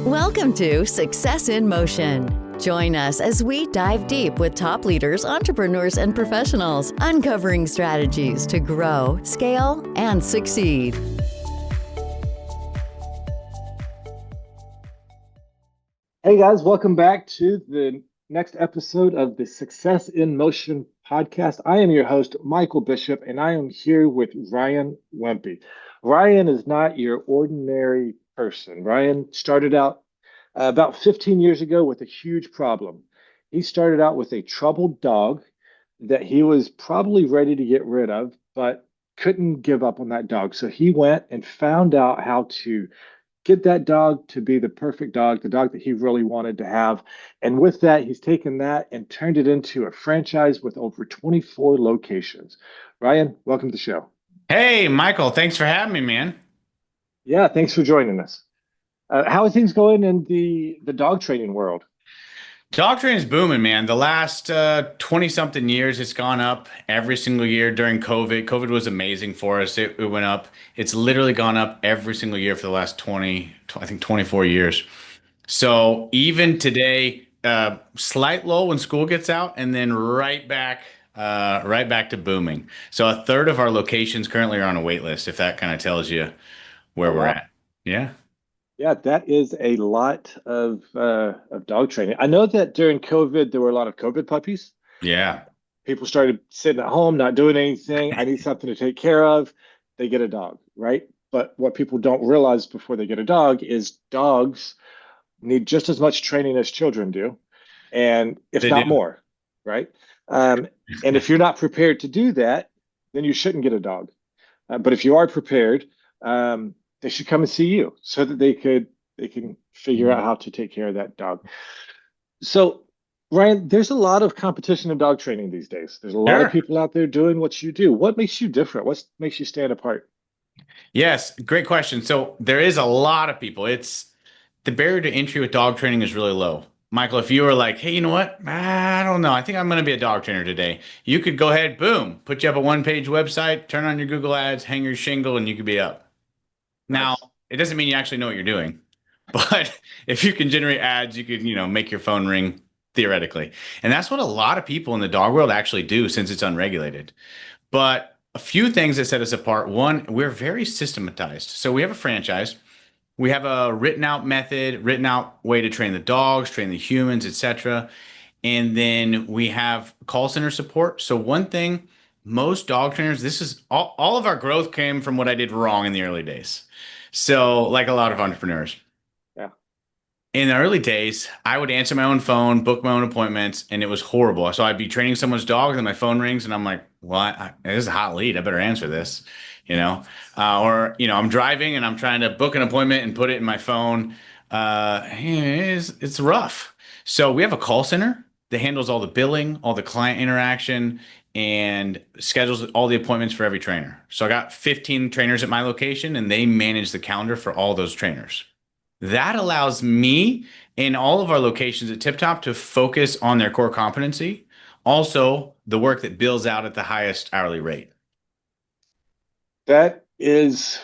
Welcome to Success in Motion. Join us as we dive deep with top leaders, entrepreneurs, and professionals, uncovering strategies to grow, scale, and succeed. Hey guys, welcome back to the next episode of the Success in Motion podcast. I am your host, Michael Bishop, and I am here with Ryan Wimpey. Ryan is not your ordinary person. Ryan started out about 15 years ago with a huge problem. He started out with a troubled dog that he was probably ready to get rid of, but couldn't give up on that dog. So he went and found out how to get that dog to be the perfect dog, the dog that he really wanted to have. And with that, he's taken that and turned it into a franchise with over 24 locations. Ryan, welcome to the show. Hey, Michael, thanks for having me, man. Yeah, thanks for joining us. How are things going in the dog training world? Dog training's booming, man. The last 20 something years, it's gone up every single year during COVID. COVID was amazing for us. It went up. It's literally gone up every single year for the last 24 years. So even today, slight lull when school gets out and then right back to booming. So a third of our locations currently are on a wait list, if that kind of tells you where we're at. Yeah. Yeah, that is a lot of dog training. I know that during COVID, there were a lot of COVID puppies. Yeah. People started sitting at home, not doing anything. I need something to take care of. They get a dog, right? But what people don't realize before they get a dog is dogs need just as much training as children do, and if They not do. more, right? And if you're not prepared to do that, then you shouldn't get a dog. But if you are prepared, they should come and see you so that they can figure out how to take care of that dog. So, Ryan, there's a lot of competition in dog training these days. There's a lot of Sure. people out there doing what you do. What makes you different? What makes you stand apart? Yes, great question. So there is a lot of people. It's the barrier to entry with dog training is really low. Michael, if you were like, hey, you know what? I don't know. I think I'm going to be a dog trainer today. You could go ahead, boom, put you up a one-page website, turn on your Google ads, hang your shingle, and you could be up. Now, Nice. it doesn't mean you actually know what you're doing, but if you can generate ads, you could, make your phone ring theoretically. And that's what a lot of people in the dog world actually do since it's unregulated. But a few things that set us apart. One, we're very systematized. So we have a franchise. We have a written out method, written out way to train the dogs, train the humans, etc. And then we have call center support. So one thing, most dog trainers, this is all of our growth came from what I did wrong in the early days. So like a lot of entrepreneurs. Yeah. In the early days, I would answer my own phone, book my own appointments, and it was horrible. So I'd be training someone's dog, and my phone rings, and I'm like, "Well, this is a hot lead. I better answer this," I'm driving and I'm trying to book an appointment and put it in my phone. It's rough. So we have a call center that handles all the billing, all the client interaction, and schedules all the appointments for every trainer. So I got 15 trainers at my location, and they manage the calendar for all those trainers. That allows me and all of our locations at Tip Top to focus on their core competency. Also, the work that bills out at the highest hourly rate. That is,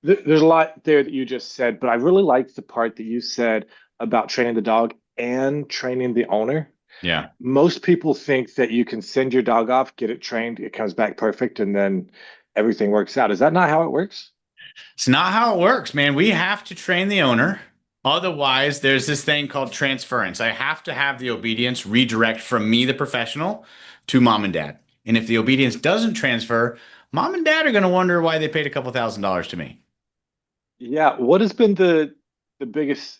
there's a lot there that you just said, but I really liked the part that you said about training the dog and training the owner. Yeah. Most people think that you can send your dog off, get it trained, it comes back perfect, and then everything works out. Is that not how it works? It's not how it works, man. We have to train the owner. Otherwise, there's this thing called transference. I have to have the obedience redirect from me, the professional, to mom and dad. And if the obedience doesn't transfer, mom and dad are going to wonder why they paid a couple $1,000s to me. Yeah. What has been the biggest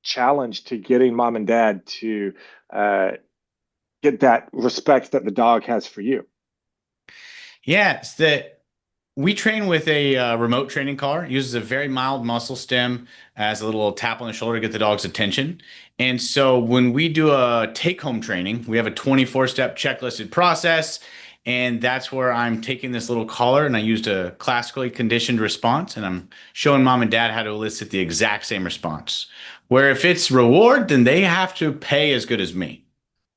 challenge to getting mom and dad to get that respect that the dog has for you? Yeah, it's that we train with a remote training collar. It uses a very mild muscle stem as a little tap on the shoulder to get the dog's attention. And so when we do a take-home training, we have a 24-step checklisted process. And that's where I'm taking this little collar and I used a classically conditioned response. And I'm showing mom and dad how to elicit the exact same response. Where if it's reward, then they have to pay as good as me,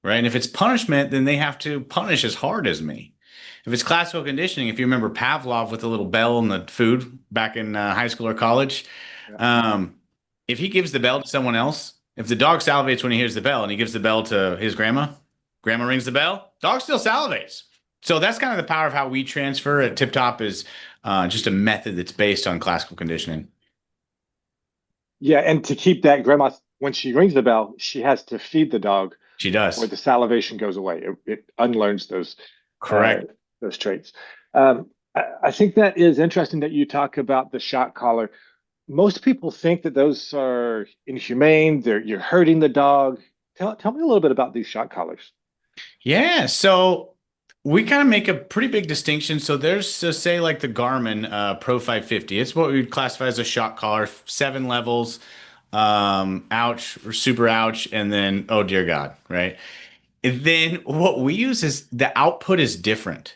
right? And if it's punishment, then they have to punish as hard as me. If it's classical conditioning, if you remember Pavlov with the little bell and the food back in high school or college, Yeah. if he gives the bell to someone else, if the dog salivates when he hears the bell and he gives the bell to his grandma, grandma rings the bell, dog still salivates. So that's kind of the power of how we transfer at Tip Top is just a method that's based on classical conditioning. Yeah, and to keep that grandma, when she rings the bell, she has to feed the dog, She or does. the salivation goes away. It unlearns uh, Correct. those traits. I think that is interesting that you talk about the shock collar. Most people think that those are inhumane. You're hurting the dog. Tell me a little bit about these shock collars. Yeah, so we kind of make a pretty big distinction. So there's, so say like the Garmin Pro 550. It's what we would classify as a shock collar, 7 levels, ouch or super ouch, and then oh dear God, right? And then what we use is the output is different.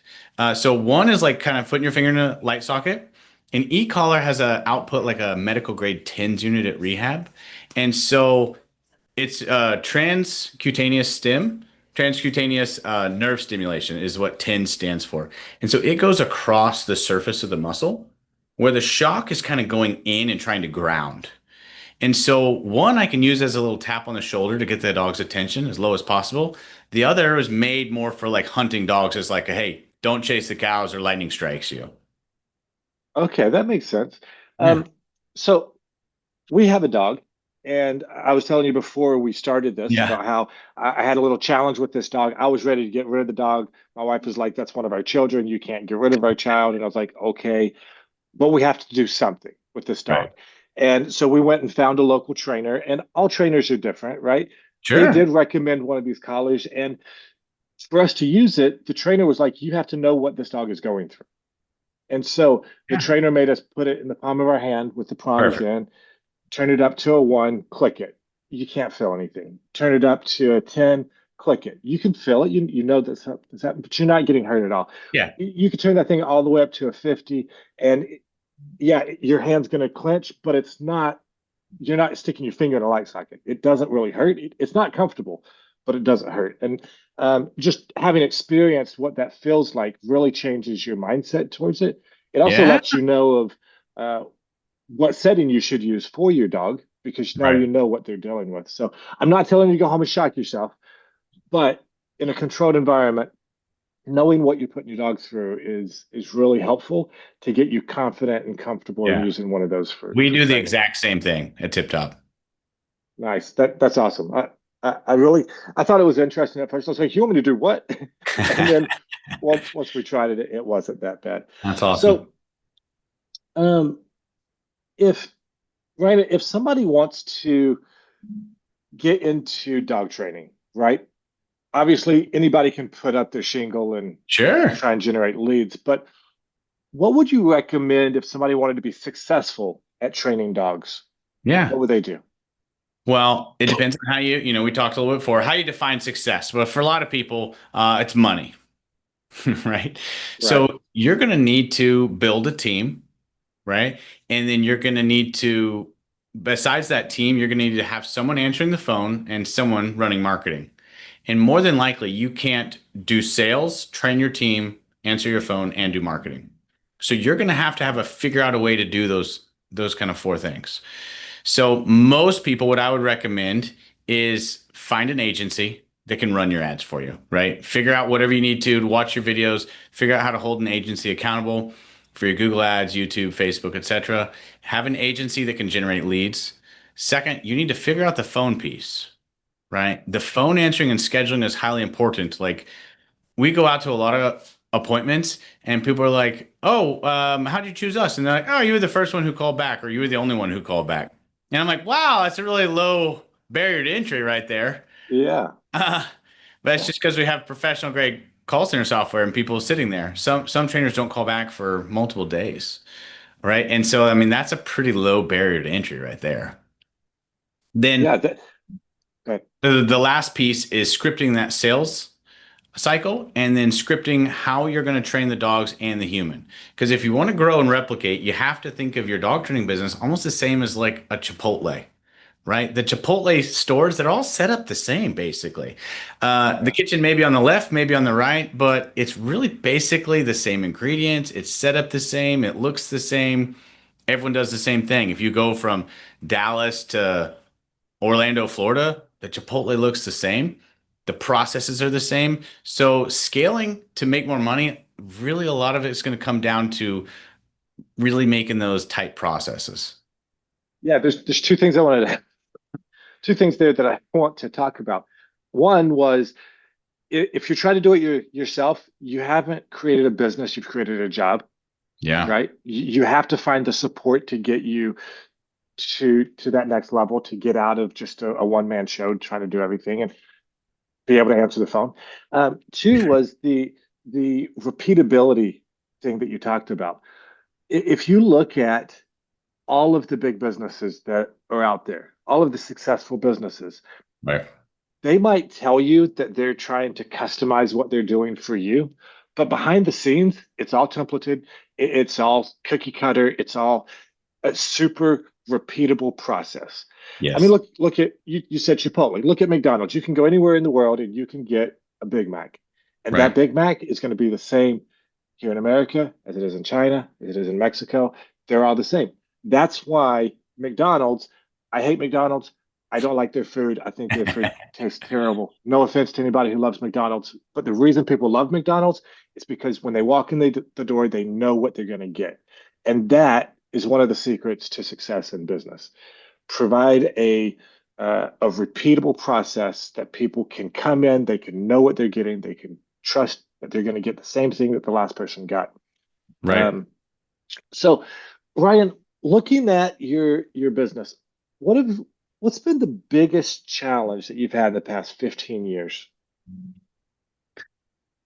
So one is like kind of putting your finger in a light socket. An e-collar has a output like a medical grade TENS unit at rehab. And so it's transcutaneous nerve stimulation is what TENS stands for. And so it goes across the surface of the muscle where the shock is kind of going in and trying to ground. And so one I can use as a little tap on the shoulder to get the dog's attention as low as possible. The other is made more for like hunting dogs as like a, hey, don't chase the cows or lightning strikes you. Okay, that makes sense. Yeah. So we have a dog, and I was telling you before we started this Yeah. about how I had a little challenge with this dog. I was ready to get rid of the dog. My wife was like, "That's one of our children. You can't get rid of our child." And I was like, "Okay, but we have to do something with this dog." Right. And so we went and found a local trainer, and all trainers are different, right? They Sure. did recommend one of these collars, and for us to use it, the trainer was like, "You have to know what this dog is going through." And so the Yeah. trainer made us put it in the palm of our hand with the prongs Perfect. in, turn it up to a 1, click it. You can't feel anything. Turn it up to a 10, click it. You can feel it. You know this happened, but you're not getting hurt at all. Yeah. You can turn that thing all the way up to a 50, and yeah, your hand's going to clench, but you're not sticking your finger in a light socket. It doesn't really hurt. It's not comfortable, but it doesn't hurt. And just having experienced what that feels like really changes your mindset towards it. It also Yeah. lets you know of uh, what setting you should use for your dog because now Right. you know what they're dealing with. So I'm not telling you to go home and shock yourself, but in a controlled environment, knowing what you're putting your dog through is really helpful to get you confident and comfortable in Yeah. using one of those We for do the training. exact same thing at Tip Top. Nice. That's awesome. I really I thought it was interesting at first. I was like, you want me to do what? And then once we tried it, it wasn't that bad. That's awesome. So um if Ryan, if somebody wants to get into dog training, right? Obviously anybody can put up their shingle and Sure. try and generate leads, but what would you recommend if somebody wanted to be successful at training dogs? Yeah. What would they do? Well, it depends on how we talked a little bit before, how you define success. But for a lot of people, it's money, right? Right. So you're going to need to build a team, right? And then you're going to need to, besides that team, you're going to need to have someone answering the phone and someone running marketing. And more than likely, you can't do sales, train your team, answer your phone, and do marketing. So you're going to have a figure out a way to do those kind of four things. So most people, what I would recommend is find an agency that can run your ads for you, right? Figure out whatever you need to watch your videos, figure out how to hold an agency accountable for your Google ads, YouTube, Facebook, etc. Have an agency that can generate leads. Second, you need to figure out the phone piece, right? The phone answering and scheduling is highly important. Like we go out to a lot of appointments and people are like, oh, how'd you choose us? And they're like, oh, you were the first one who called back or you were the only one who called back. And I'm like, wow, that's a really low barrier to entry right there. Yeah. Uh, but it's just because we have professional grade call center software and people sitting there. Some trainers don't call back for multiple days, right? And so, I mean, that's a pretty low barrier to entry right there. Then Yeah. That, the last piece is scripting that sales cycle and then scripting how you're going to train the dogs and the human. Because if you want to grow and replicate, you have to think of your dog training business almost the same as like a Chipotle, right? The Chipotle stores, they're all set up the same, basically. The yeah. kitchen may be on the left, maybe on the right, but it's really basically the same ingredients. It's set up the same. It looks the same. everyone does the same thing. If you go from Dallas to Orlando, Florida, the Chipotle looks the same. The processes are the same. So scaling to make more money, really a lot of it's going to come down to really making those tight processes. Yeah, there's two things there that I want to talk about. One was if you try to do it yourself, you haven't created a business, you've created a job, Yeah. right? You have to find the support to get you to that next level, to get out of just a one man show trying to do everything and be able to answer the phone. Two was the repeatability thing that you talked about. If you look at all of the big businesses that are out there, all of the successful businesses, Right. they might tell you that they're trying to customize what they're doing for you, but behind the scenes, it's all templated, it's all cookie cutter, it's all a super repeatable process. I mean, Yes. look at you said Chipotle. Look at McDonald's. You can go anywhere in the world and you can get a Big Mac. And that Right. Big Mac is going to be the same here in America as it is in China, as it is in Mexico. They're all the same. That's why McDonald's, I hate McDonald's. I don't like their food. I think their food tastes terrible. No offense to anybody who loves McDonald's, but the reason people love McDonald's is because when they walk in the door, they know what they're going to get. And that is one of the secrets to success in business. Provide a repeatable process that people can come in, they can know what they're getting, they can trust that they're going to get the same thing that the last person got. Right. Um, so, Ryan, looking at your business, what have what's been the biggest challenge that you've had in the past 15 years?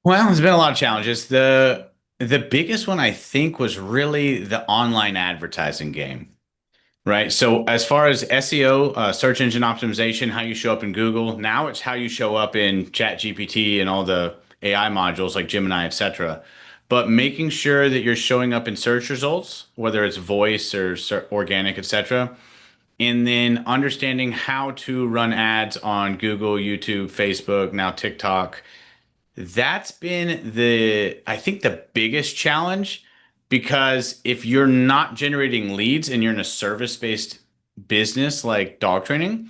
Well, there's been a lot of challenges. The biggest one I think was really the online advertising game. Right. So as far as SEO, search engine optimization, how you show up in Google, now it's how you show up in ChatGPT and all the AI modules like Gemini, etc. But making sure that you're showing up in search results, whether it's voice or organic, etc. And then understanding how to run ads on Google, YouTube, Facebook, now TikTok. That's been I think the biggest challenge because if you're not generating leads and you're in a service-based business like dog training,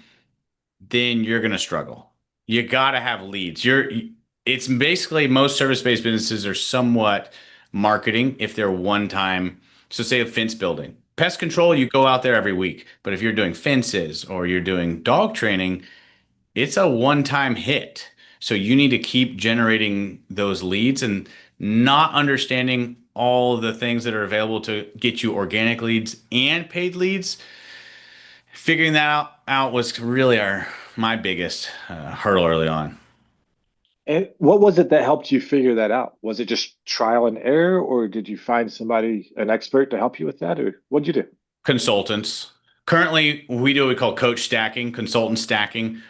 then you're going to struggle. You got to have leads. It's basically most service-based businesses are somewhat marketing if they're one time. So say a fence building. Pest control, you go out there every week. But if you're doing fences or you're doing dog training, it's a one-time hit. So you need to keep generating those leads and not understanding all the things that are available to get you organic leads and paid leads. Figuring that out was really my biggest hurdle early on. And what was it that helped you figure that out? Was it just trial and error, or did you find somebody, an expert, to help you with that, or what'd you do? Consultants. Currently, we do what we call coach stacking, consultant stacking.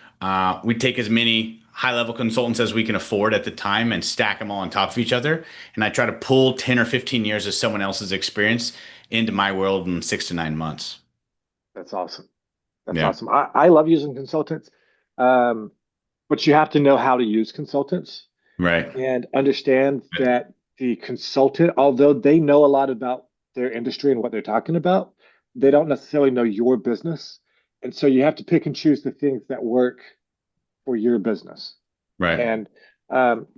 We take as many high level consultants as we can afford at the time and stack them all on top of each other. And I try to pull 10 or 15 years of someone else's experience into my world in 6 to 9 months. That's awesome. That's Yeah. awesome. I love using consultants, um, but you have to know how to use consultants Right. and understand that the consultant, although they know a lot about their industry and what they're talking about, they don't necessarily know your business. And so you have to pick and choose the things that work for your business. Right. And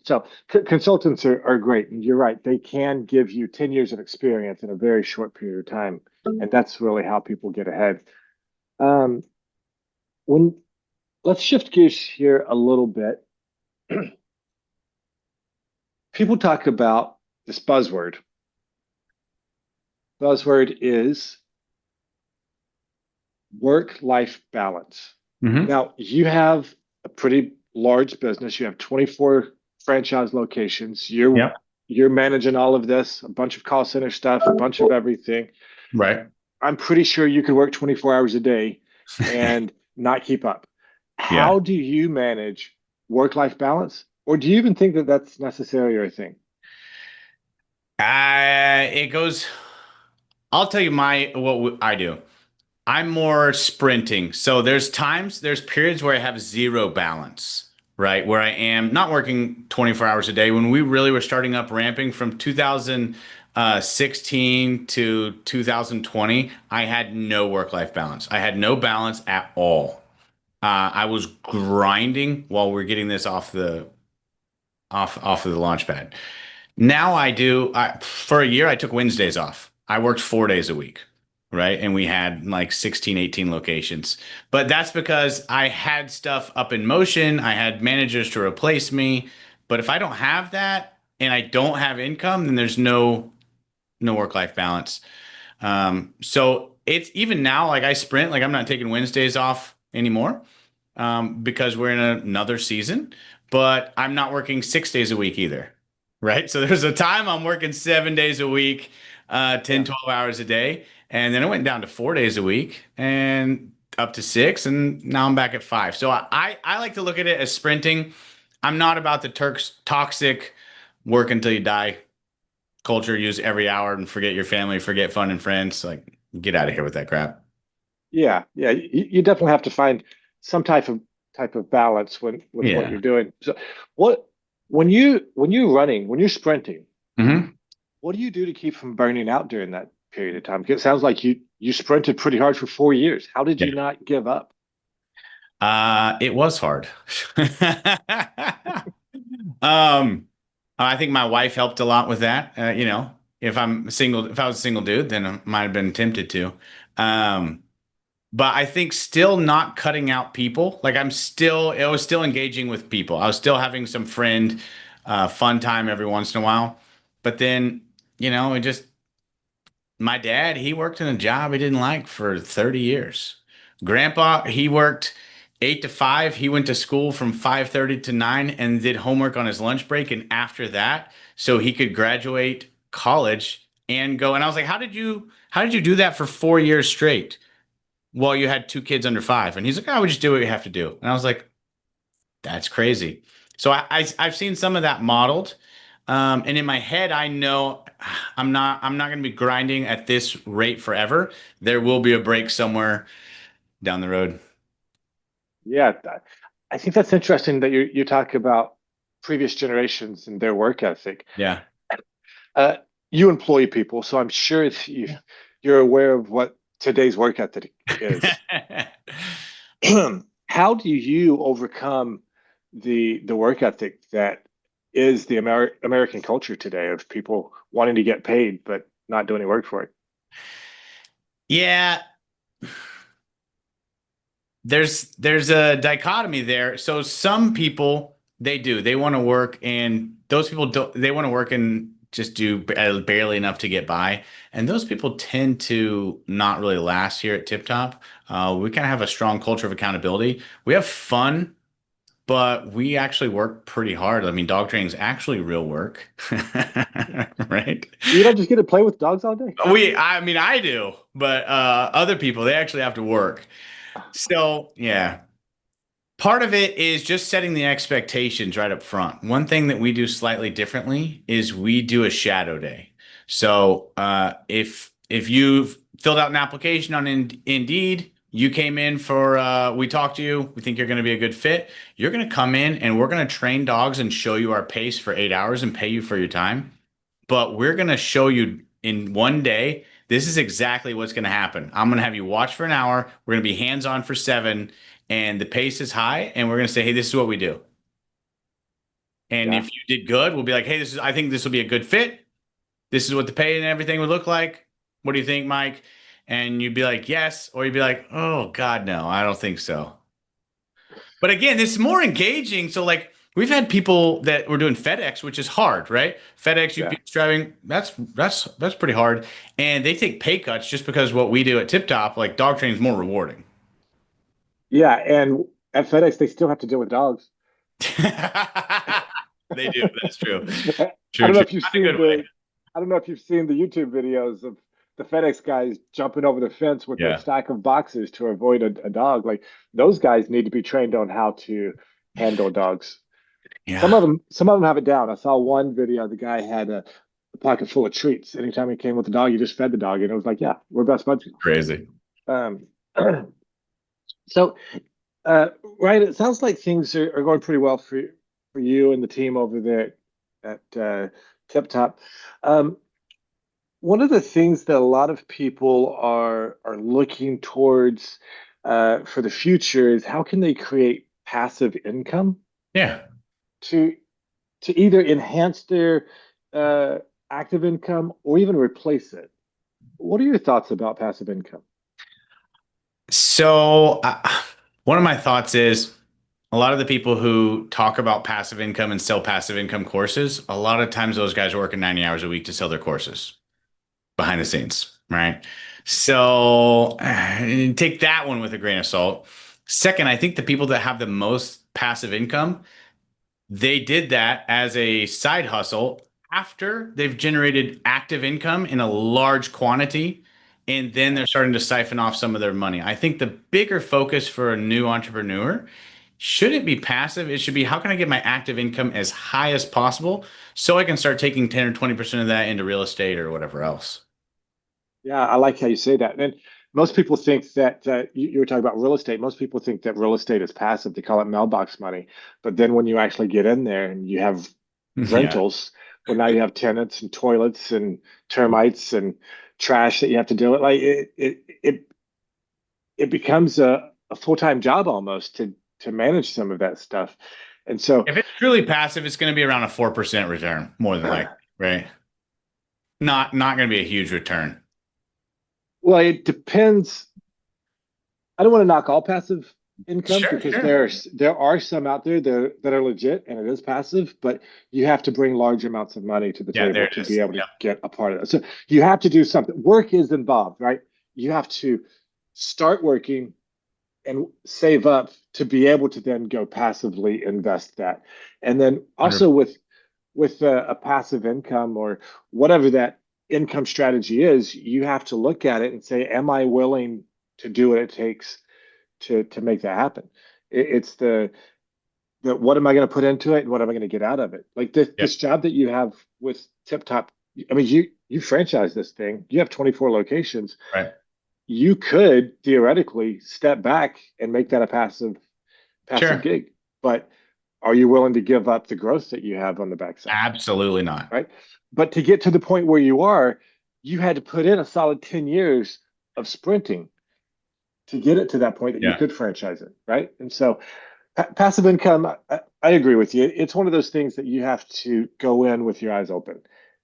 so consultants are great. And you're right, they can give you 10 years of experience in a very short period of time. And that's really how people get ahead. Um, when Let's shift gears here a little bit. People talk about this buzzword. Buzzword is work-life balance. Hmm. Now, you have a pretty large business. You have 24 franchise locations. Yep. You're managing all of this, a bunch of call center stuff, a bunch of everything. Right. I'm pretty sure you could work 24 hours a day and not keep up. Yeah. How do you manage work-life balance? Or do you even think that that's necessary or a thing? It goes, I'll tell you what I do. I'm more sprinting. So there's periods where I have zero balance, right? Where I am not working 24 hours a day. When we really were starting up ramping from 2000, 16 to 2020, I had no work-life balance. I had no balance at all. I was grinding while we're getting this off of the launch pad. Now I do. For a year, I took Wednesdays off. I worked 4 days a week, right? And we had like 16, 18 locations. But that's because I had stuff up in motion. I had managers to replace me. But if I don't have that and I don't have income, then there's no work-life balance. So it's even now, like I sprint, like I'm not taking Wednesdays off anymore, because we're in another season, but I'm not working 6 days a week either. Right. So there's a time I'm working 7 days a week, 10, Yeah. 12 hours a day. And then it went down to 4 days a week and up to six. And now I'm back at five. So I like to look at it as sprinting. I'm not about the Turks toxic work until you die culture, use every hour and forget your family, forget fun and friends. Like, get out of here with that crap. Yeah, yeah. You definitely have to find some type of balance when with what Yeah. you're doing. So, what when you're sprinting, Hmm. what do you do to keep from burning out during that period of time? Because it sounds like you sprinted pretty hard for 4 years. How did Yeah. you not give up? It was hard. Um, I think my wife helped a lot with that. If I was a single dude, then I might have been tempted to. Um, but I think still not cutting out people. Like I was still engaging with people. I was still having some fun time every once in a while. But then, it just my dad, he worked in a job he didn't like for 30 years. Grandpa, he worked 8 to 5. He went to school from 5:30 to 9 and did homework on his lunch break. And after that, so he could graduate college and go. And I was like, how did you do that for 4 years straight while you had two kids under five? And he's like, oh, we just do what we have to do. And I was like, that's crazy. So I've seen some of that modeled. And in my head, I know I'm not going to be grinding at this rate forever. There will be a break somewhere down the road. Yeah, I think that's interesting that you talk about previous generations and their work ethic. Yeah. Uh, you employ people, so I'm sure you're aware of what today's work ethic is. How do you overcome the work ethic that is the American culture today of people wanting to get paid but not doing any work for it? Yeah, there's a dichotomy there. So some people they want to work, and those people don't they want to work and just do barely enough to get by. And those people tend to not really last here at Tip Top. We kind of have a strong culture of accountability. We have fun, but we actually work pretty hard. I mean, dog training is actually real work, right? You don't just get to play with dogs all day? I mean, I do, but other people, they actually have to work. So, yeah, part of it is just setting the expectations right up front. One thing that we do slightly differently is we do a shadow day. So, if you've filled out an application on Indeed, you came in for we talked to you, we think you're going to be a good fit. You're going to come in and we're going to train dogs and show you our pace for 8 hours and pay you for your time. But we're going to show you in one day, this is exactly what's going to happen. I'm going to have you watch for an hour. We're going to be hands on for 7, and the pace is high. And we're going to say, hey, this is what we do. And Yeah. if you did good, we'll be like, hey, I think this will be a good fit. This is what the pay and everything would look like. What do you think, Mike? And you'd be like, yes. Or you'd be like, oh, God, no, I don't think so. But again, it's more engaging. So like we've had people that were doing FedEx, which is hard, right? FedEx, Yeah. UPS driving, that's pretty hard. And they take pay cuts just because what we do at Tip Top, like dog training is more rewarding. Yeah, and at FedEx they still have to deal with dogs. They do. That's true. I True, don't know true. if you've Not in a seen good way. I don't know if you've seen the YouTube videos of the FedEx guys jumping over the fence with their Yeah. stack of boxes to avoid a dog. Like those guys need to be trained on how to handle dogs. Some Yeah. of them, some of them have it down. I saw one video. The guy had a pocket full of treats. Anytime he came with the dog, he just fed the dog, and it was like, yeah, we're best buds. Crazy. Um, so, Ryan, it sounds like things are going pretty well for you and the team over there at Tip Top. Um, one of the things that a lot of people are looking towards for the future is how can they create passive income Yeah. to either enhance their uh, active income or even replace it. What are your thoughts about passive income? So, one of my thoughts is a lot of the people who talk about passive income and sell passive income courses, a lot of times those guys are working 90 hours a week to sell their courses behind the scenes, right? So, take that one with a grain of salt. Second, I think the people that have the most passive income, they did that as a side hustle after they've generated active income in a large quantity, and then they're starting to siphon off some of their money. I think the bigger focus for a new entrepreneur shouldn't be passive. It should be how can I get my active income as high as possible so I can start taking 10 or 20% of that into real estate or whatever else. Yeah, I like how you say that. And most people think that you were talking about real estate. Most people think that real estate is passive. They call it mailbox money. But then when you actually get in there and you have Yeah. rentals, well, now you have tenants and toilets and termites and trash that you have to deal with. Like it becomes a full-time job almost to manage some of that stuff. And so, If it's truly passive, it's going to be around a 4% return, more than likely, right? Not going to be a huge return. well, it depends. I don't want to knock all passive income Sure, because sure. there are some out there that are legit and it is passive, but you have to bring large amounts of money to the Yeah, there table it to be is. able to Yeah, get a part of that. So you have to do something. Work is involved, right? You have to start working and save up to be able to then go passively invest that. And then also 100. with a passive income or whatever that income strategy is, you have to look at it and say, am I willing to do what it takes to make that happen? It's the what am I going to put into it and what am I going to get out of it? Like Yep. this job that you have with Tip Top, I mean, you franchise this thing. You have 24 locations. Right. You could theoretically step back and make that a passive Sure. gig, but are you willing to give up the growth that you have on the backside? Absolutely not. Right. But to get to the point where you are, you had to put in a solid 10 years of sprinting to get it to that point that you Yeah. could franchise it. Right. And so passive income, I agree with you. It's one of those things that you have to go in with your eyes open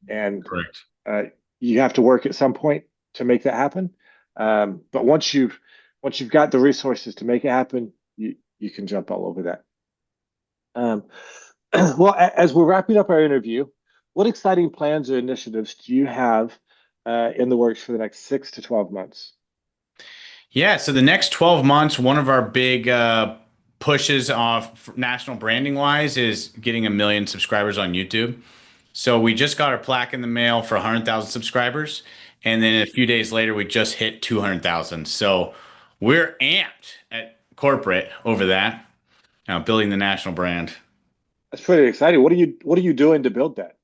and Correct. uh, you have to work at some point to make that happen. But once you've got the resources to make it happen, you can jump all over that. Um, well, as we're wrapping up our interview, what exciting plans or initiatives do you have in the works for the next 6 to 12 months? Yeah. So the next 12 months, one of our big pushes off national branding wise is getting 1 million subscribers on YouTube. So we just got our plaque in the mail for 100,000 subscribers. And then a few days later, we just hit 200,000. So we're amped at corporate over that, building the national brand. That's pretty exciting. What are you doing to build that?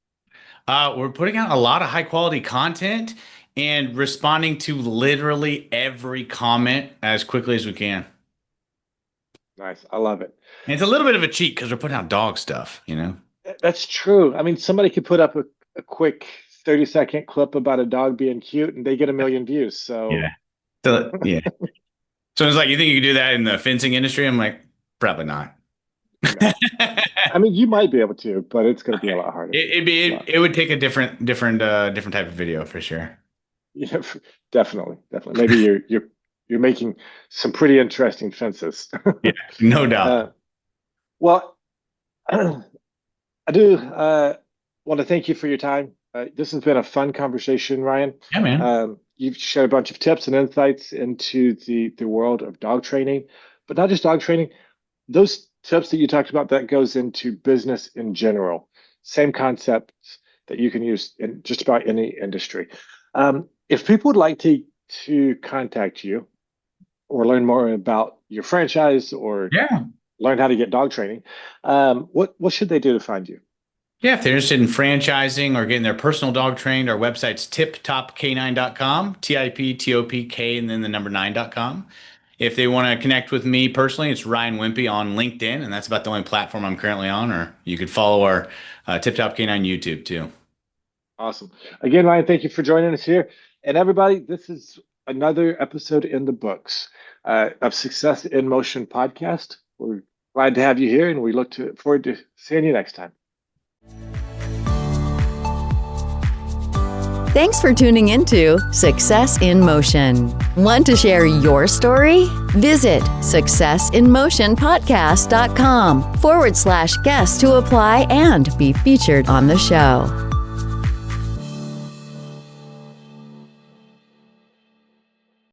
We're putting out a lot of high quality content and responding to literally every comment as quickly as we can. Nice. I love it. And it's a little bit of a cheat because we're putting out dog stuff, you know? That's true. I mean, somebody could put up a quick 30-second clip about a dog being cute and they get a million views. So, Yeah. So, yeah. So it's like, you think you could do that in the fencing industry? I'm like, probably not. no. I mean, you might be able to, but it's going to be a lot harder. It would take a different type of video for sure. Yeah, definitely. Maybe you're making some pretty interesting fences. Yeah, no doubt. uh, well, I do want to thank you for your time. This has been a fun conversation, Ryan. Yeah, man. You've shared a bunch of tips and insights into the world of dog training, but not just dog training. Those tips that you talked about that goes into business in general. Same concepts that you can use in just about any industry. If people would like to contact you or learn more about your franchise or Yeah. learn how to get dog training, what should they do to find you? Yeah, if they're interested in franchising or getting their personal dog trained, our website's tiptopk9.com, TIPTOPK, and then the number 9.com. If they want to connect with me personally, it's Ryan Wimpey on LinkedIn, and that's about the only platform I'm currently on. Or you could follow our Tip Top K9 YouTube too. Awesome. Again, Ryan, thank you for joining us here. And everybody, this is another episode in the books of Success in Motion podcast. We're glad to have you here, and we forward to seeing you next time. Thanks for tuning into Success in Motion. Want to share your story? Visit successinmotionpodcast.com/guest to apply and be featured on the show.